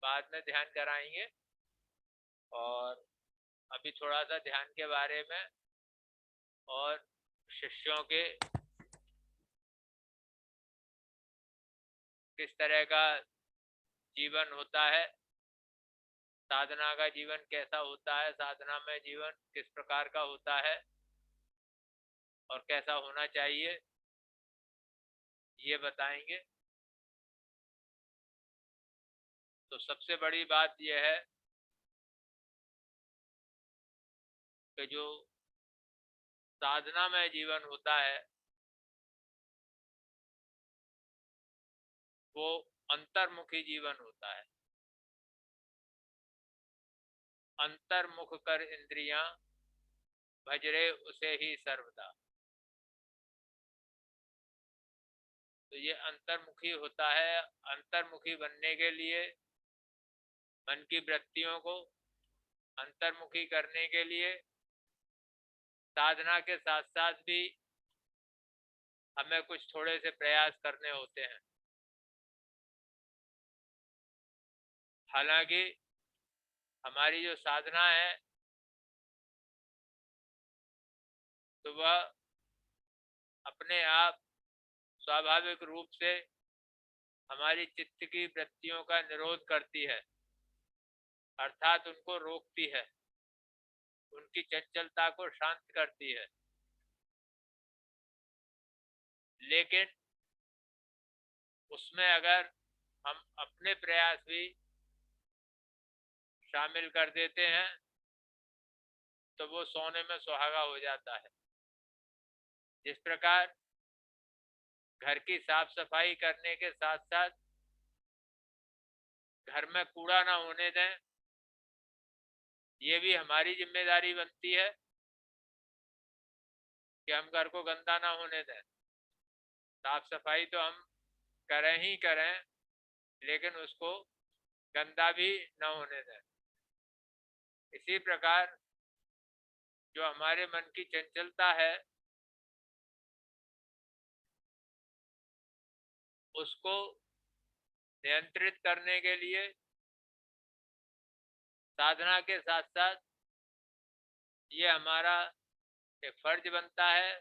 बाद में ध्यान कराएंगे। और अभी थोड़ा सा ध्यान के बारे में और शिष्यों के किस तरह का जीवन होता है, साधना का जीवन कैसा होता है, साधना में जीवन किस प्रकार का होता है और कैसा होना चाहिए, ये बताएंगे। तो सबसे बड़ी बात यह है कि जो साधना में जीवन होता है वो अंतर्मुखी जीवन होता है। अंतर्मुख कर इंद्रियां भजरे उसे ही सर्वदा। तो ये अंतर्मुखी होता है। अंतर्मुखी बनने के लिए मन की वृत्तियों को अंतर्मुखी करने के लिए साधना के साथ साथ भी हमें कुछ थोड़े से प्रयास करने होते हैं। हालांकि हमारी जो साधना है तो वह अपने आप स्वाभाविक रूप से हमारी चित्त की वृत्तियों का निरोध करती है, अर्थात उनको रोकती है, उनकी चंचलता को शांत करती है। लेकिन उसमें अगर हम अपने प्रयास भी शामिल कर देते हैं तो वो सोने में सुहागा हो जाता है। जिस प्रकार घर की साफ सफाई करने के साथ साथ घर में कूड़ा ना होने दें, ये भी हमारी जिम्मेदारी बनती है कि हम घर को गंदा ना होने दें। साफ सफाई तो हम करें ही करें, लेकिन उसको गंदा भी न होने दें। इसी प्रकार जो हमारे मन की चंचलता है उसको नियंत्रित करने के लिए साधना के साथ साथ ये हमारा एक फर्ज बनता है,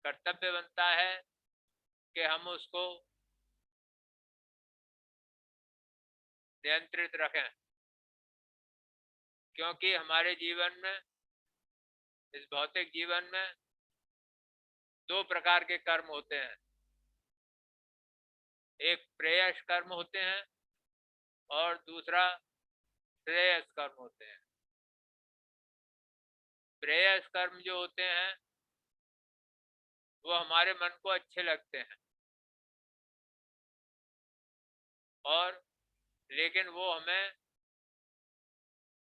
कर्तव्य बनता है कि हम उसको नियंत्रित रखें। क्योंकि हमारे जीवन में, इस भौतिक जीवन में दो प्रकार के कर्म होते हैं। एक प्रेयस कर्म होते हैं और दूसरा श्रेयस कर्म होते हैं। प्रेयस कर्म जो होते हैं वो हमारे मन को अच्छे लगते हैं और लेकिन वो हमें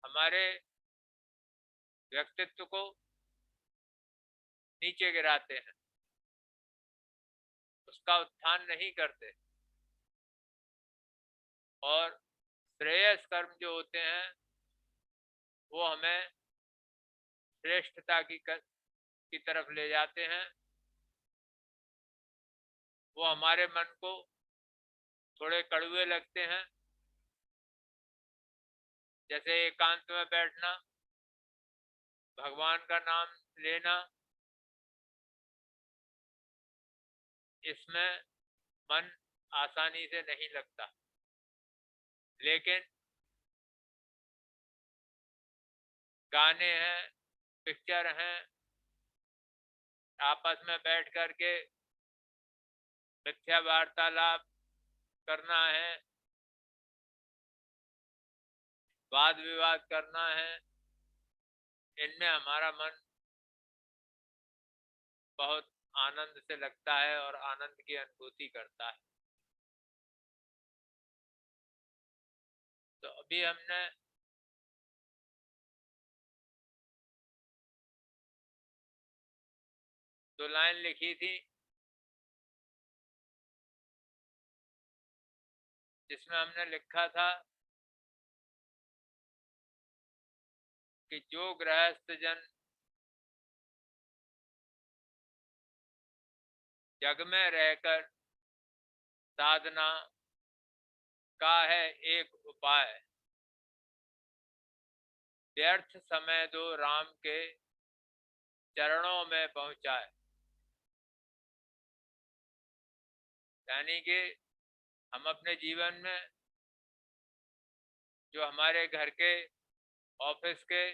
हमारे व्यक्तित्व को नीचे गिराते हैं, उसका उत्थान नहीं करते। और श्रेयस कर्म जो होते हैं वो हमें श्रेष्ठता की तरफ ले जाते हैं। वो हमारे मन को थोड़े कड़वे लगते हैं, जैसे एकांत में बैठना, भगवान का नाम लेना, इसमें मन आसानी से नहीं लगता। लेकिन गाने हैं, पिक्चर हैं, आपस में बैठ करके मिथ्या वार्तालाप करना है, वाद विवाद करना है, इनमें हमारा मन बहुत आनंद से लगता है और आनंद की अनुभूति करता है। तो अभी हमने दो लाइन लिखी थी जिसमें हमने लिखा था कि जो गृहस्थ जन जग में रहकर साधना का है एक उपाय, व्यर्थ समय दो राम के चरणों में पहुंचाए। यानी कि हम अपने जीवन में जो हमारे घर के, ऑफिस के,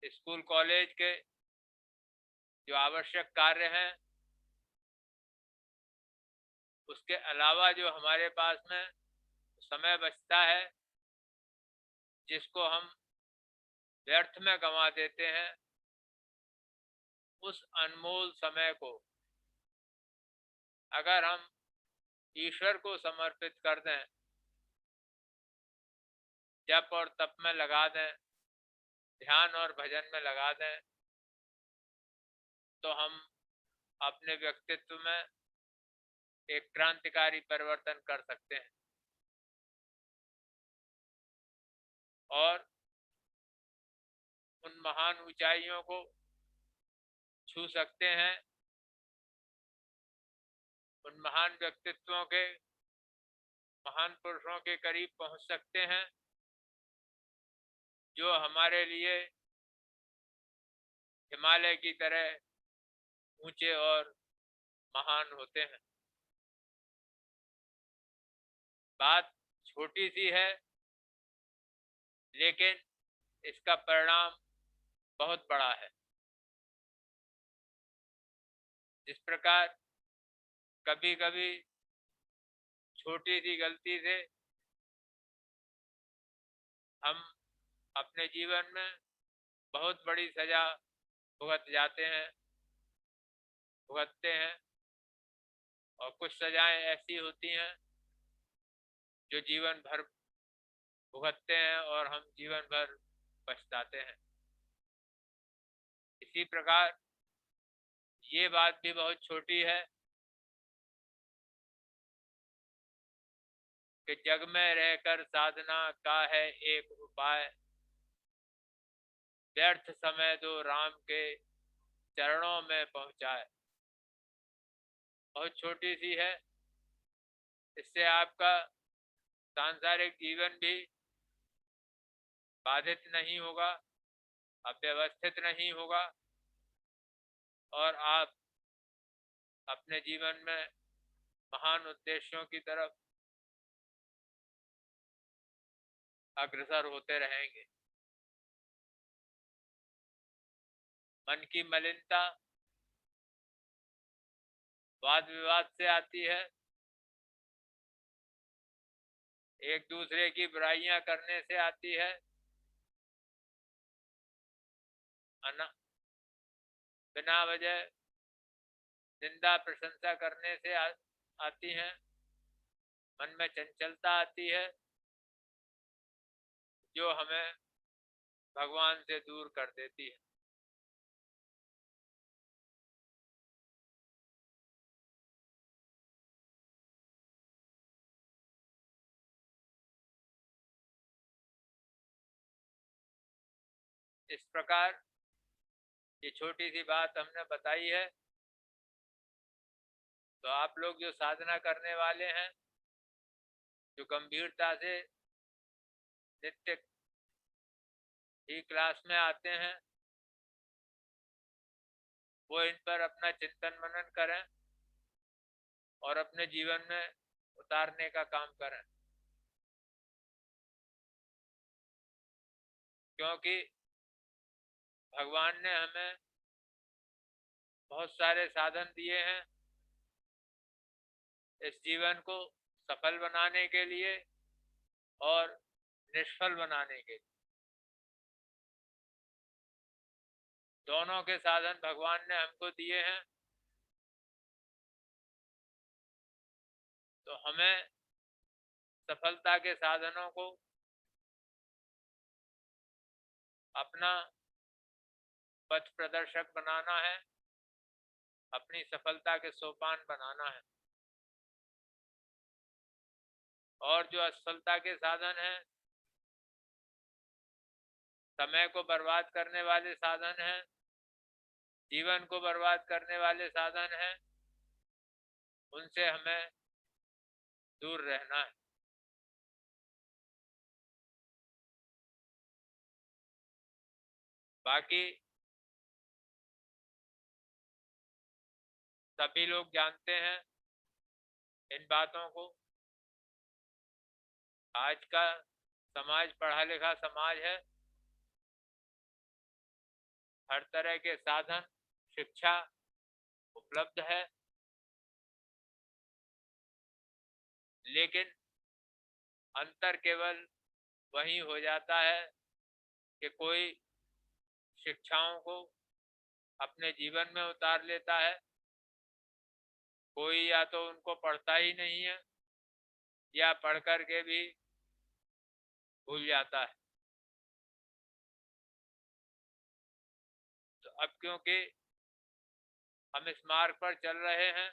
स्कूल कॉलेज के जो आवश्यक कार्य हैं, उसके अलावा जो हमारे पास में समय बचता है जिसको हम व्यर्थ में गंवा देते हैं, उस अनमोल समय को अगर हम ईश्वर को समर्पित कर दें, जप और तप में लगा दें, ध्यान और भजन में लगा दें, तो हम अपने व्यक्तित्व में एक क्रांतिकारी परिवर्तन कर सकते हैं और उन महान ऊंचाइयों को छू सकते हैं, उन महान व्यक्तित्वों के, महान पुरुषों के करीब पहुंच सकते हैं जो हमारे लिए हिमालय की तरह ऊंचे और महान होते हैं। बात छोटी सी है, लेकिन इसका परिणाम बहुत बड़ा है। जिस प्रकार कभी कभी छोटी सी गलती से हम अपने जीवन में बहुत बड़ी सजा भुगतते हैं और कुछ सजाएं ऐसी होती हैं जो जीवन भर भुगतते हैं और हम जीवन भर पछताते हैं। इसी प्रकार ये बात भी बहुत छोटी है कि जग में रहकर साधना का है एक उपाय, व्यर्थ समय दो राम के चरणों में पहुंचाए। बहुत छोटी सी है, इससे आपका सांसारिक जीवन भी बाधित नहीं होगा, अव्यवस्थित नहीं होगा और आप अपने जीवन में महान उद्देश्यों की तरफ अग्रसर होते रहेंगे। मन की मलिनता वाद विवाद से आती है, एक दूसरे की बुराइयां करने से आती है, बिना वजह निंदा प्रशंसा करने से आती हैं, मन में चंचलता आती है जो हमें भगवान से दूर कर देती है। इस प्रकार ये छोटी सी बात हमने बताई है, तो आप लोग जो साधना करने वाले हैं, जो गंभीरता से नित्य ही क्लास में आते हैं, वो इन पर अपना चिंतन मनन करें और अपने जीवन में उतारने का काम करें, क्योंकि भगवान ने हमें बहुत सारे साधन दिए हैं इस जीवन को सफल बनाने के लिए और निष्फल बनाने के लिए। दोनों के साधन भगवान ने हमको दिए हैं, तो हमें सफलता के साधनों को अपना पथ प्रदर्शक बनाना है, अपनी सफलता के सोपान बनाना है। और जो असफलता के साधन हैं, समय को बर्बाद करने वाले साधन हैं, जीवन को बर्बाद करने वाले साधन हैं, उनसे हमें दूर रहना है। बाकी सभी लोग जानते हैं इन बातों को। आज का समाज पढ़ा लिखा समाज है। हर तरह के साधन शिक्षा उपलब्ध है, लेकिन अंतर केवल वही हो जाता है कि कोई शिक्षाओं को अपने जीवन में उतार लेता है, कोई या तो उनको पढ़ता ही नहीं है या पढ़ कर के भी भूल जाता है। तो अब क्योंकि हम इस मार्ग पर चल रहे हैं,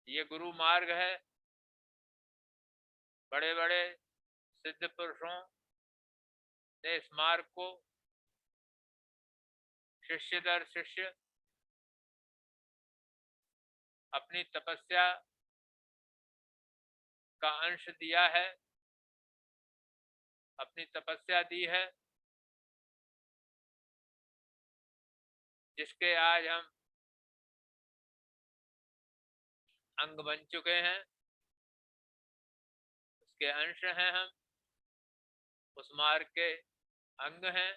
ये गुरु मार्ग है, बड़े बड़े सिद्ध पुरुषों ने इस मार्ग को शिष्य दर शिष्य अपनी तपस्या का अंश दिया है, अपनी तपस्या दी है, जिसके आज हम अंग बन चुके हैं, उसके अंश हैं हम, उस मार्ग के अंग हैं।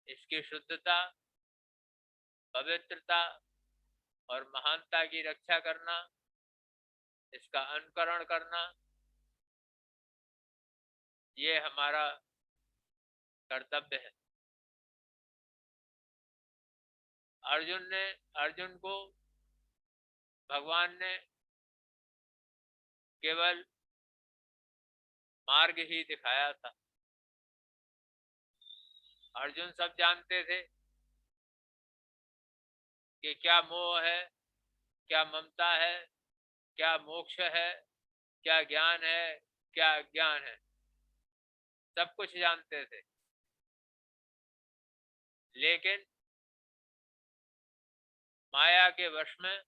इसकी शुद्धता, पवित्रता और महानता की रक्षा करना, इसका अनुकरण करना, ये हमारा कर्तव्य है। अर्जुन को भगवान ने केवल मार्ग ही दिखाया था। अर्जुन सब जानते थे कि क्या मोह है, क्या ममता है, क्या मोक्ष है, क्या ज्ञान है, क्या अज्ञान है, सब कुछ जानते थे। लेकिन माया के वश में,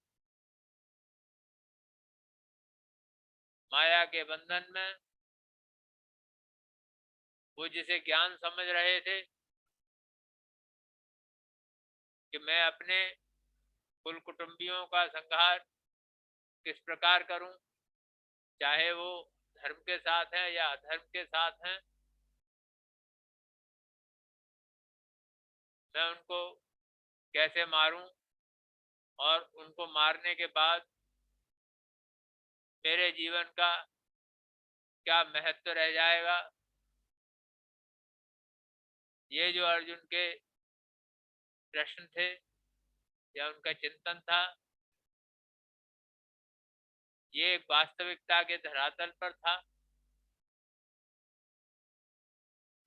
माया के बंधन में वो जिसे ज्ञान समझ रहे थे कि मैं अपने कुल कुटुंबियों का संहार किस प्रकार करूं, चाहे वो धर्म के साथ हैं या अधर्म के साथ हैं, मैं उनको कैसे मारूं और उनको मारने के बाद मेरे जीवन का क्या महत्व रह जाएगा। ये जो अर्जुन के प्रश्न थे या उनका चिंतन था, ये एक वास्तविकता के धरातल पर था।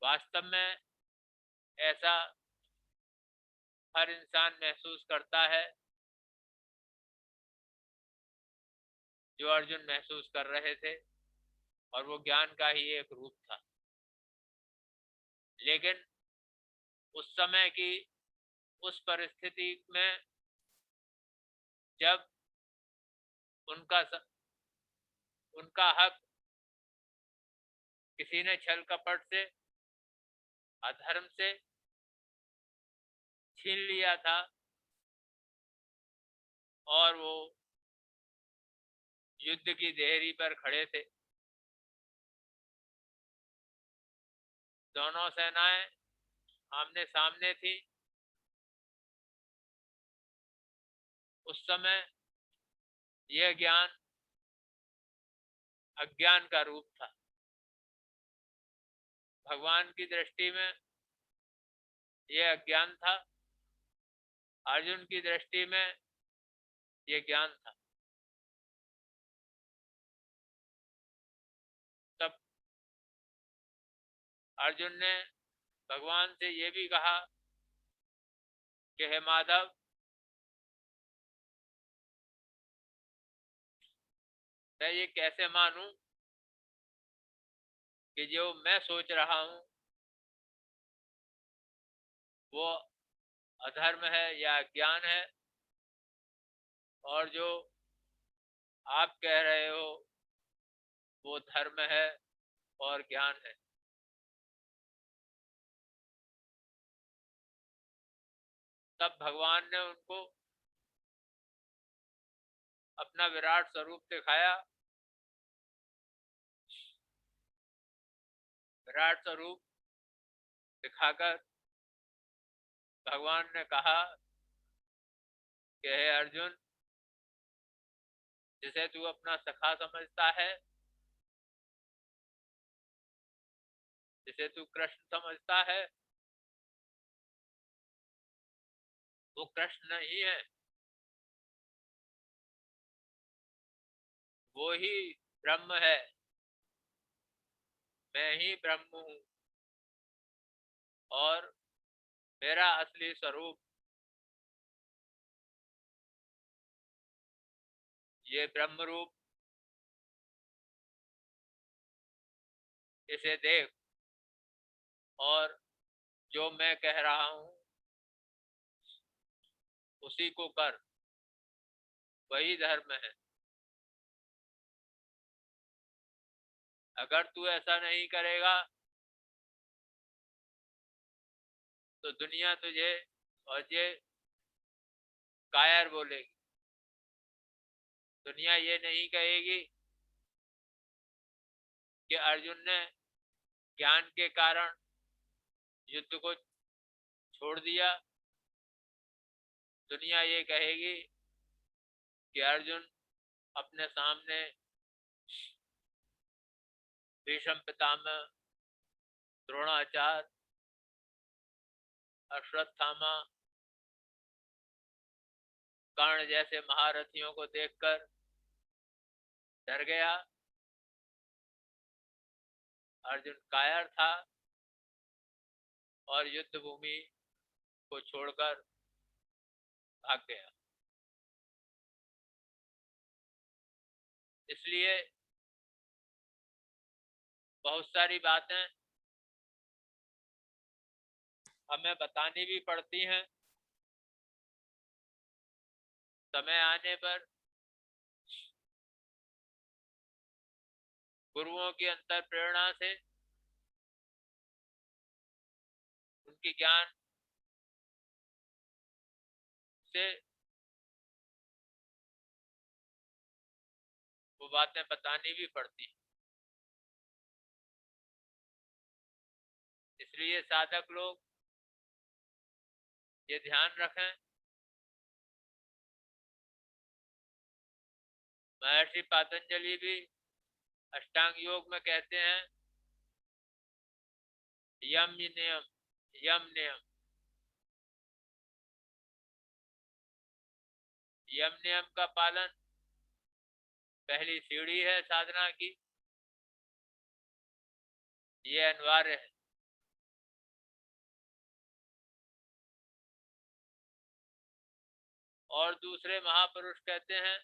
वास्तव में ऐसा हर इंसान महसूस करता है जो अर्जुन महसूस कर रहे थे, और वो ज्ञान का ही एक रूप था। लेकिन उस समय की उस परिस्थिति में जब उनका हक किसी ने छल कपट से, अधर्म से छीन लिया था और वो युद्ध की देहरी पर खड़े थे, दोनों सेनाएं आमने सामने थी, उस समय यह ज्ञान अज्ञान का रूप था। भगवान की दृष्टि में यह अज्ञान था, अर्जुन की दृष्टि में यह ज्ञान था। तब अर्जुन ने भगवान से यह भी कहा कि हे माधव, मैं ये कैसे मानूं कि जो मैं सोच रहा हूं वो अधर्म है या अज्ञान है, और जो आप कह रहे हो वो धर्म है और ज्ञान है। तब भगवान ने उनको अपना विराट स्वरूप दिखाया। विराट स्वरूप दिखाकर भगवान ने कहा कि हे अर्जुन, जिसे तू अपना सखा समझता है, जिसे तू कृष्ण समझता है, वो कृष्ण नहीं है, वो ही ब्रह्म है। मैं ही ब्रह्म हूँ और मेरा असली स्वरूप ये ब्रह्म रूप, इसे देख और जो मैं कह रहा हूँ उसी को कर, वही धर्म है। अगर तू ऐसा नहीं करेगा तो दुनिया तुझे और ये कायर बोलेगी। दुनिया ये नहीं कहेगी कि अर्जुन ने ज्ञान के कारण युद्ध को छोड़ दिया। दुनिया ये कहेगी कि अर्जुन अपने सामने भीष्म पितामह, द्रोणाचार्य, अश्वत्थामा, कर्ण जैसे महारथियों को देखकर डर गया। अर्जुन कायर था और युद्ध भूमि को छोड़कर भाग गया। इसलिए बहुत सारी बातें हमें बतानी भी पड़ती हैं। समय आने पर गुरुओं की अंतर प्रेरणा से, उनकी ज्ञान से वो बातें बतानी भी पड़ती हैं। इसलिए साधक लोग ये ध्यान रखें। महर्षि पातंजलि भी अष्टांग योग में कहते हैं, यम नियम, यम नियम। यम नियम का पालन पहली सीढ़ी है साधना की, ये अनिवार्य है। और दूसरे महापुरुष कहते हैं,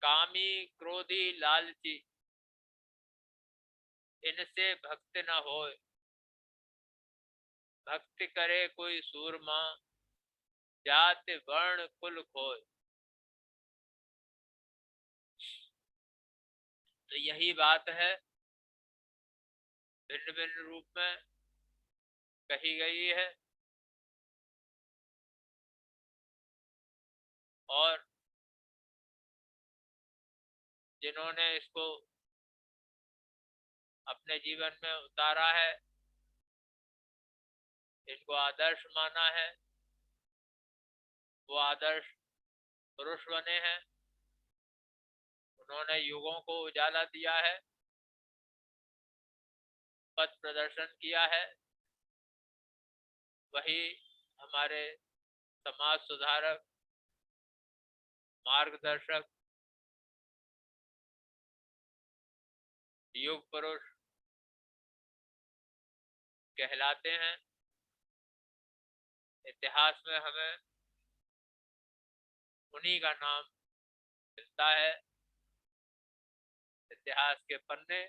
कामी, क्रोधी, लालची, इनसे भक्त न होए। भक्ति करे कोई सूरमा, जात वर्ण कुल खोए। तो यही बात है, भिन्न भिन्न रूप में कही गई है। और जिन्होंने इसको अपने जीवन में उतारा है, इनको आदर्श माना है, वो आदर्श पुरुष बने हैं। उन्होंने युगों को उजाला दिया है, पथ प्रदर्शन किया है। वही हमारे समाज सुधारक, मार्गदर्शक, युग पुरुष कहलाते हैं। इतिहास में हमें उन्हीं का नाम मिलता है। इतिहास के पन्ने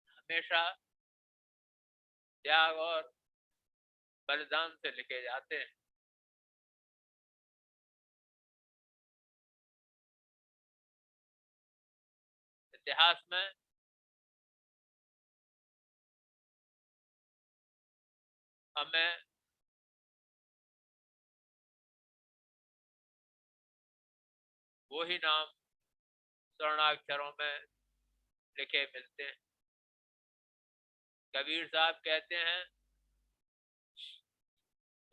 हमेशा त्याग और बलिदान से लिखे जाते हैं। इतिहास में हमें वही नाम स्वर्णाक्षरों में लिखे मिलते हैं। कबीर साहब कहते हैं,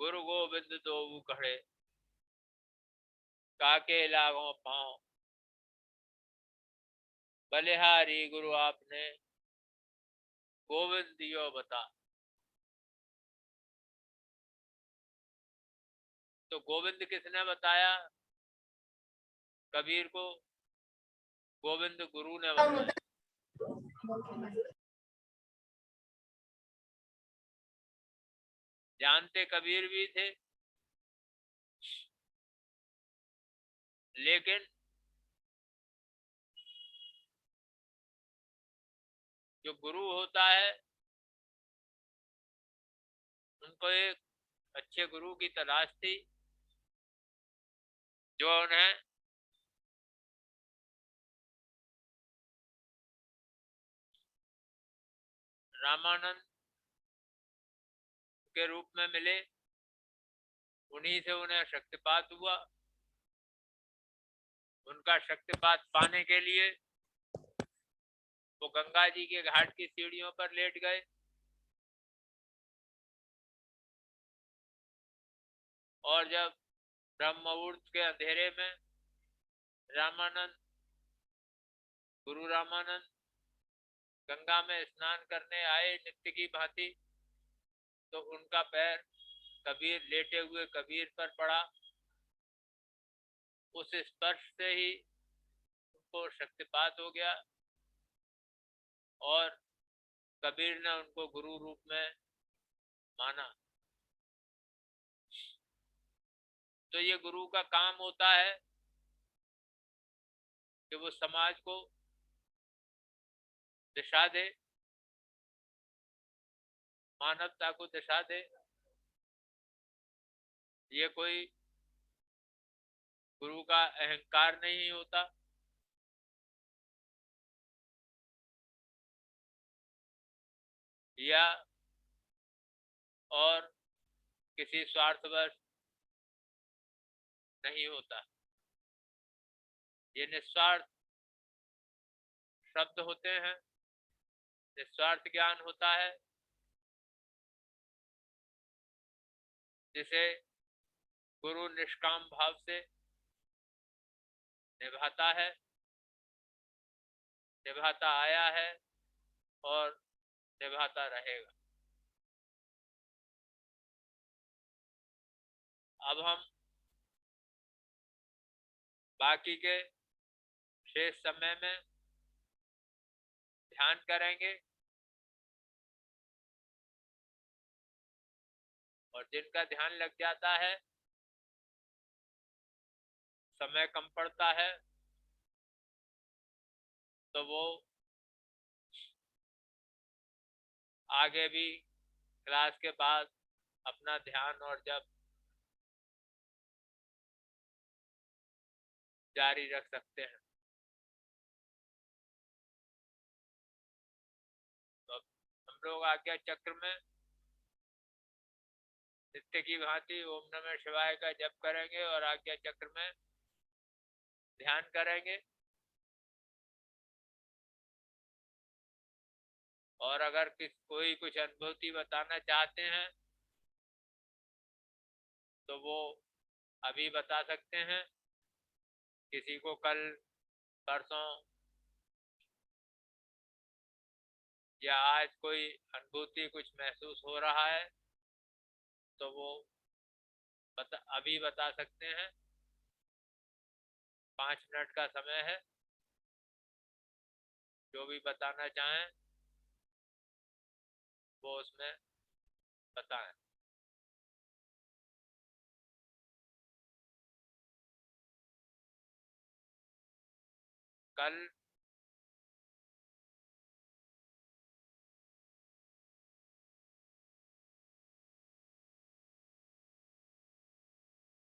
गुरु गोविंद दोऊ खड़े, काके लागों पाँव, बलिहारी गुरु आपने, गोविंद दियो बता। तो गोविंद किसने बताया कबीर को? गोविंद गुरु ने बताया। जानते कबीर भी थे, लेकिन जो गुरु होता है, उनको एक अच्छे गुरु की तलाश थी जो उन्हें रामानंद के रूप में मिले। उन्हीं से उन्हें शक्तिपात हुआ। उनका शक्तिपात पाने के लिए वो गंगा जी के घाट की सीढ़ियों पर लेट गए और जब ब्रह्म मुहूर्त के अंधेरे में रामानंद, गुरु रामानंद गंगा में स्नान करने आए नित्य की भांति, तो उनका पैर कबीर लेटे हुए कबीर पर पड़ा। उस स्पर्श से ही उनको शक्तिपात हो गया और कबीर ने उनको गुरु रूप में माना। तो ये गुरु का काम होता है कि वो समाज को दिशा दे, मानवता को दिशा दे। ये कोई गुरु का अहंकार नहीं होता, या और किसी स्वार्थवश नहीं होता। ये निस्वार्थ शब्द होते हैं, निस्वार्थ ज्ञान होता है, जिसे गुरु निष्काम भाव से निभाता है, निभाता आया है और निभाता रहेगा। अब हम बाकी के शेष समय में ध्यान करेंगे और जिनका ध्यान लग जाता है, समय कम पड़ता है, तो वो आगे भी क्लास के बाद अपना ध्यान और जप जारी रख सकते हैं। तो हम लोग आज्ञा चक्र में नित्य की भांति ओम नमः शिवाय का जप करेंगे और आज्ञा चक्र में ध्यान करेंगे। और अगर कोई कुछ अनुभूति बताना चाहते हैं तो वो अभी बता सकते हैं। किसी को कल, परसों या आज कोई अनुभूति कुछ महसूस हो रहा है तो वो अभी बता सकते हैं। 5 मिनट का समय है, जो भी बताना चाहें वो उसमें बताएं। कल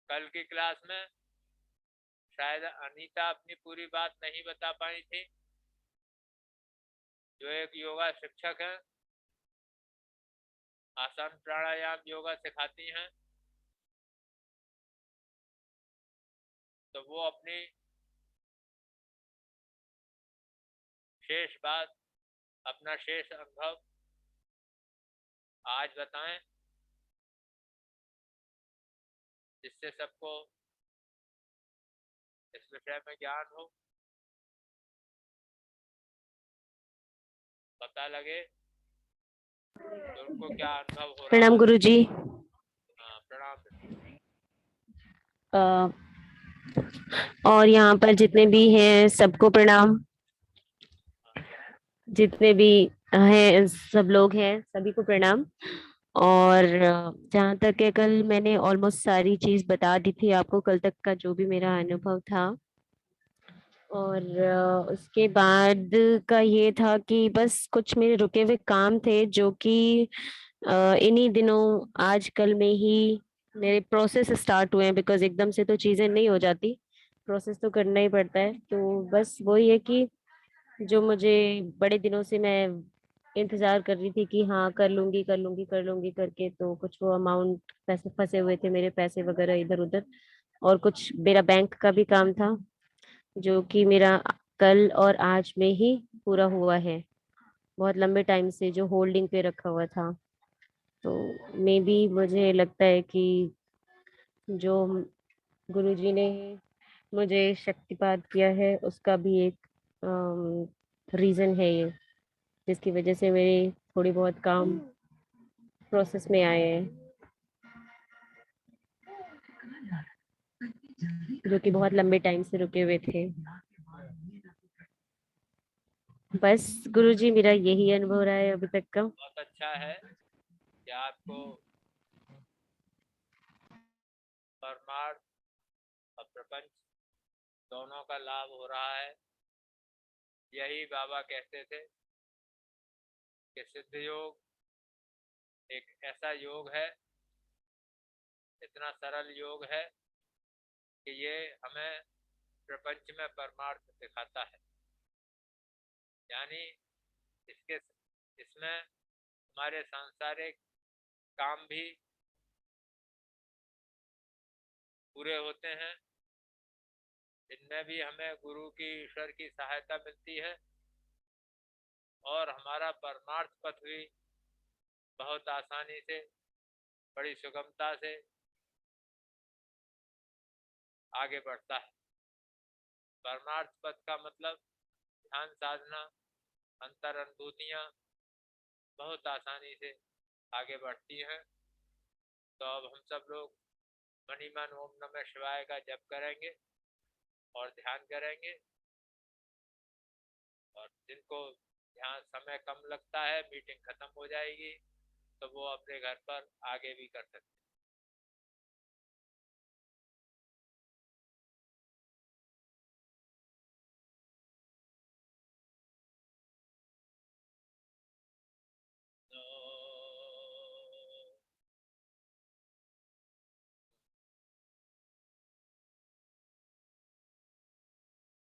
कल की क्लास में शायद अनीता अपनी पूरी बात नहीं बता पाई थी, जो एक योगा शिक्षक है। आसन प्राणायाम योगा सिखाती हैं, तो वो अपनी शेष बात, अपना शेष अनुभव आज बताएं, जिससे सबको इस विषय में ज्ञान हो, पता लगे तो उनको क्या अनुभव हो रहा प्रणाम है। गुरुजी। हाँ, प्रणाम। और यहाँ पर जितने भी हैं सबको प्रणाम, जितने भी हैं सब लोग हैं सभी को प्रणाम। और जहाँ तक है कल मैंने ऑलमोस्ट सारी चीज बता दी थी आपको, कल तक का जो भी मेरा अनुभव था। और उसके बाद का ये था कि बस कुछ मेरे रुके हुए काम थे जो कि इन्हीं दिनों आज कल में ही मेरे प्रोसेस स्टार्ट हुए हैं, बिकॉज एकदम से तो चीज़ें नहीं हो जाती, प्रोसेस तो करना ही पड़ता है। तो बस वही है कि जो मुझे बड़े दिनों से मैं इंतजार कर रही थी कि हाँ कर लूंगी कर लूंगी कर लूंगी करके, तो कुछ वो अमाउंट पैसे फंसे हुए थे मेरे, पैसे वगैरह इधर उधर, और कुछ मेरा बैंक का भी काम था जो कि मेरा कल और आज में ही पूरा हुआ है, बहुत लंबे टाइम से जो होल्डिंग पे रखा हुआ था। तो मे बी मुझे लगता है कि जो गुरुजी ने मुझे शक्तिपात किया है उसका भी एक रीजन है ये, जिसकी वजह से मेरे थोड़ी बहुत काम प्रोसेस में आए हैं, जो कि बहुत लंबे टाइम से रुके हुए थे। बस गुरुजी मेरा यही अनुभव रहा है अभी तक का। बहुत अच्छा है कि आपको परमार्थ और प्रपंच दोनों का लाभ हो रहा है। यही बाबा कहते थे कि सिद्ध योग एक ऐसा योग है, इतना सरल योग है कि ये हमें प्रपंच में परमार्थ दिखाता है। यानी इसके इसमें हमारे सांसारिक काम भी पूरे होते हैं, इनमें भी हमें गुरु की, ईश्वर की सहायता मिलती है, और हमारा परमार्थ पथ भी बहुत आसानी से, बड़ी सुगमता से आगे बढ़ता है। परमार्थ पथ का मतलब ध्यान साधना, अंतर अनुभूतियाँ बहुत आसानी से आगे बढ़ती हैं। तो अब हम सब लोग मनी मन ओम नमः शिवाय का जप करेंगे और ध्यान करेंगे, और जिनको ध्यान समय कम लगता है, मीटिंग खत्म हो जाएगी तो वो अपने घर पर आगे भी कर सकते हैं।